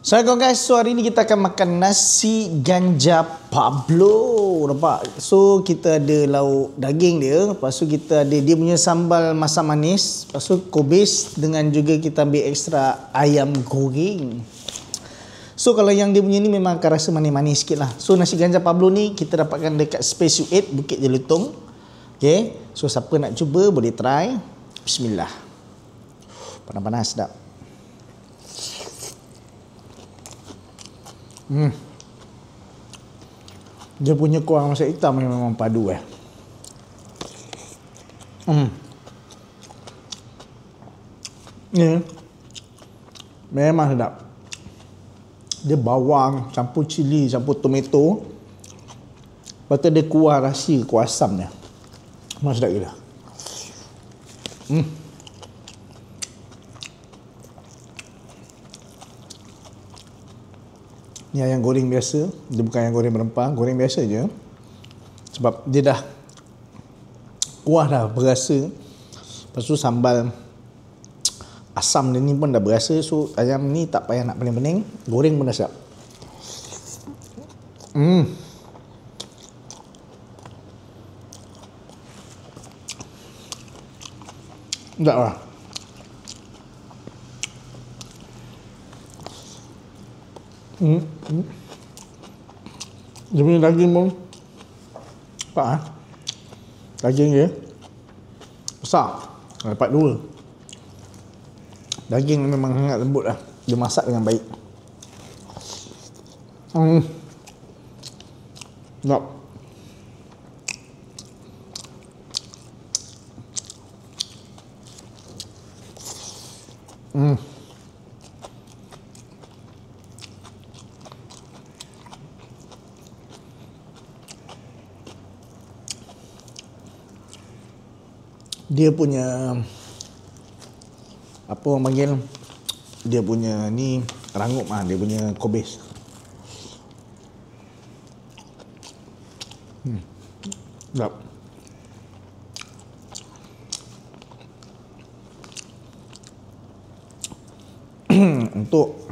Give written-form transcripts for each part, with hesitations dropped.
Assalamualaikum guys, so hari ni kita akan makan nasi ganja Pablo. Nampak? So kita ada lauk daging dia, lepas tu kita ada dia punya sambal masam manis, lepas tu kobis dengan juga kita ambil ekstra ayam goreng. So kalau yang dia punya ni memang akan rasa manis-manis sikit lah. So nasi ganja Pablo ni kita dapatkan dekat Space U8 Bukit Jelutong. Okay, so siapa nak cuba boleh try. Bismillah. Panas-panas sedap. Dia punya kuah masak hitam memang padu Ni memang sedap. Dia bawang campur cili campur tomato, lepas tu ada kuah rahsia, kuah asam dia. Memang sedap gila. Ni ayam goreng biasa. Dia bukan ayam goreng berempah, goreng biasa je. Sebab dia dah kuah dah berasa. Lepas tu sambal asam dia ni pun dah berasa. So ayam ni tak payah nak pening-pening, goreng pun dah siap. Sedap lah. Dia punya daging pun daging dia besar, dapat dua. Daging memang sangat lembut lah. Dia masak dengan baik. Sedap. Dia punya apa orang panggil, dia punya ni rangup dia punya kobis. Sedap. Untuk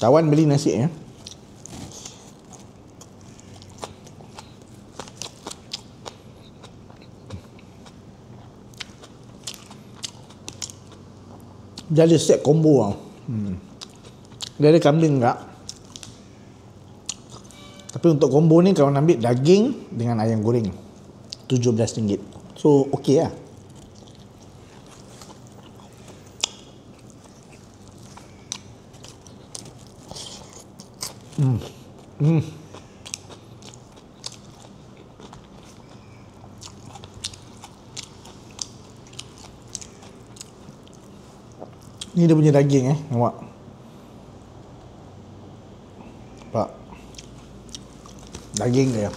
kawan beli nasi dia ada set combo tau. Dia ada kambing enggak. Tapi untuk combo ni kalau nak ambil daging dengan ayam goreng RM17. So okey lah. Ni dia punya daging nampak. Nampak. Daging dia.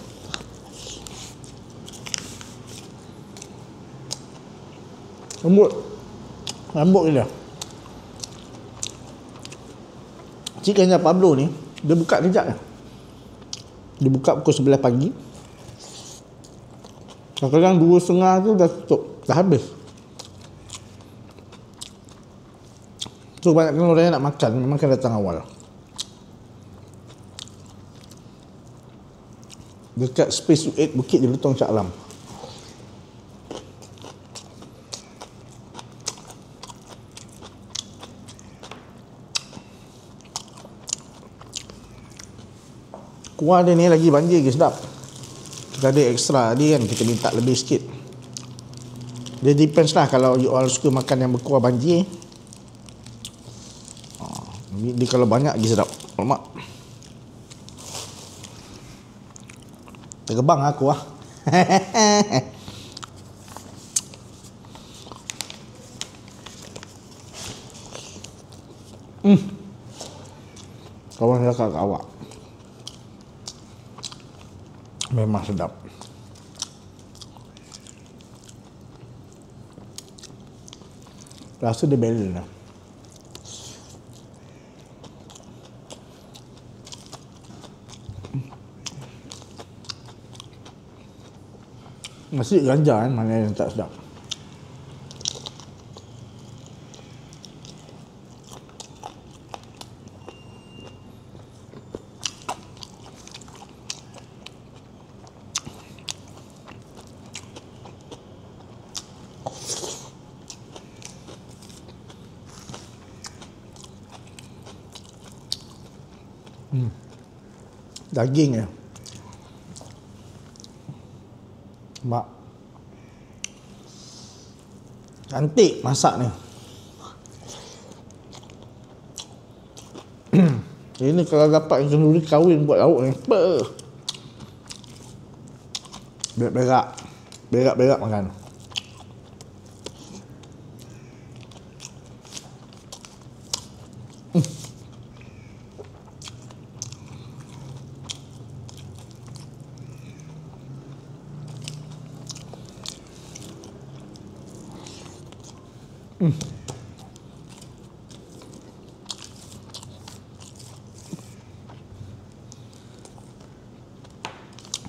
Lembut dia. Cik Ganja Pablo ni dia buka kejap je. Dia buka pukul 11 pagi. Kadang-kadang 2.30 tu dah tutup, dah habis. So banyakkan orang yang nak makan memang kena datang awal. Dekat Space U8 Bukit Jelutong Shah Alam. Kuah dia ni lagi banjir ke sedap. Kita ada ekstra dia kan, kita minta lebih sikit. Dia depends lah, kalau you all suka makan yang berkuah banjir, dia kalau banyak lagi sedap. Lemak tergebang aku lah. Kawan cakap kat awak memang sedap. Rasa dia balance lah. Nasi ganja kan, mana yang tak sedap. Daging ya. Mak. Cantik masak ni. Ini kalau dapat kenduri kahwin buat lauk ni. Berak-berak. Berak-berak makan.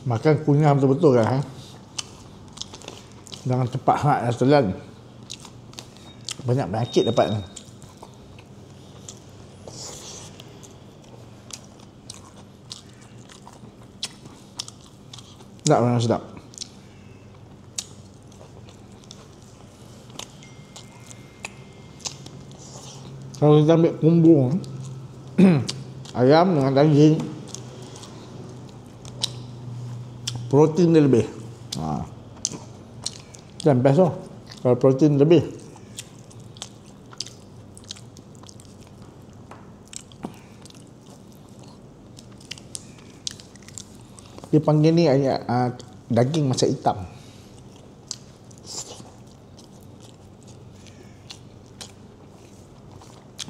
Makan kunyah betul-betul kan. Jangan cepat hak dan telan. Banyak penyakit dapat ni. Sedap memang sedap. Kalau kita ambil bumbung ayam dengan daging, protein dia lebih. Dan best lah kalau protein lebih. Dia panggil ni daging masak hitam.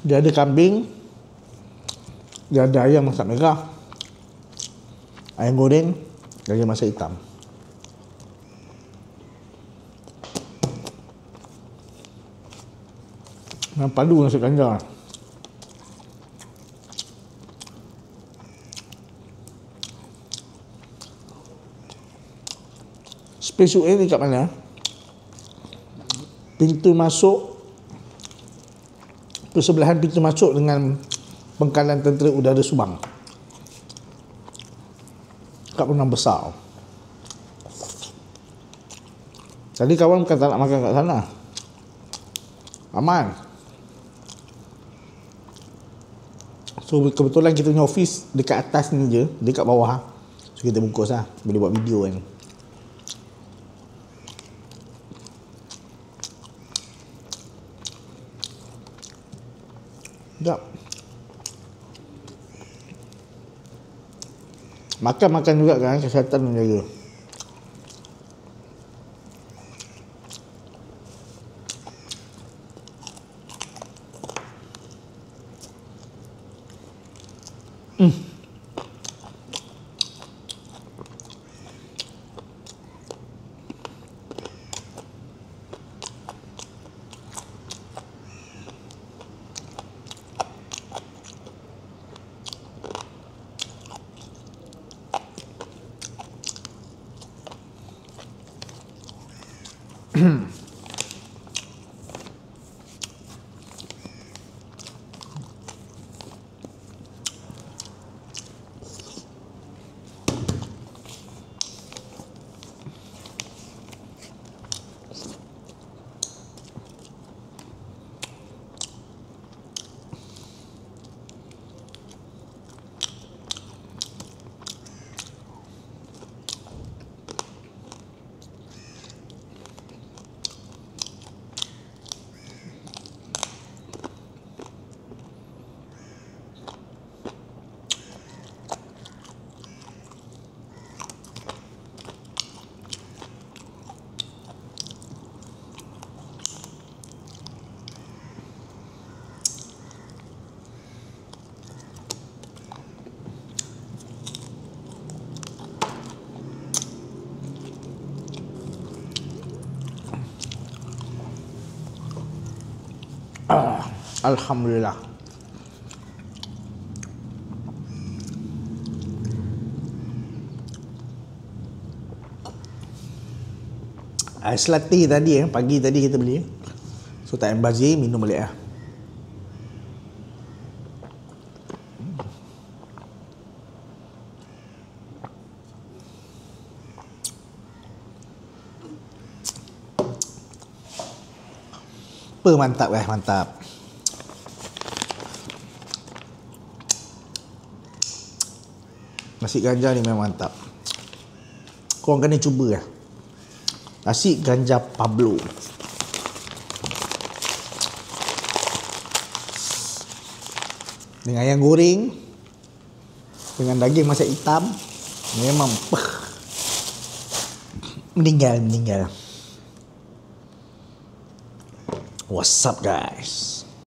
Dia ada kambing, dia ada ayam masak merah, ayam goreng, daging masak hitam. Memang padu nasi ganja. Space UA ni kat mana? Pintu masuk, persebelahan pintu masuk dengan Pangkalan Tentera Udara Subang. Kat Penang Besar. Tadi kawan bukan tak nak makan kat sana. Aman. So kebetulan kita punya office dekat atas ni je, dekat bawah. So kita bungkus lah, boleh buat video kan. Sedap. Makan-makan juga kan, kesihatan menjaga. Alhamdulillah. Ais latte tadi pagi tadi kita beli. So tak embazir, minum balik lah. Mantap guys, mantap. Nasi ganja ni memang mantap. Korang kena cuba lah. Nasi ganja Pablo. Dengan ayam goreng, dengan daging masak hitam, memang meninggal. What's up guys?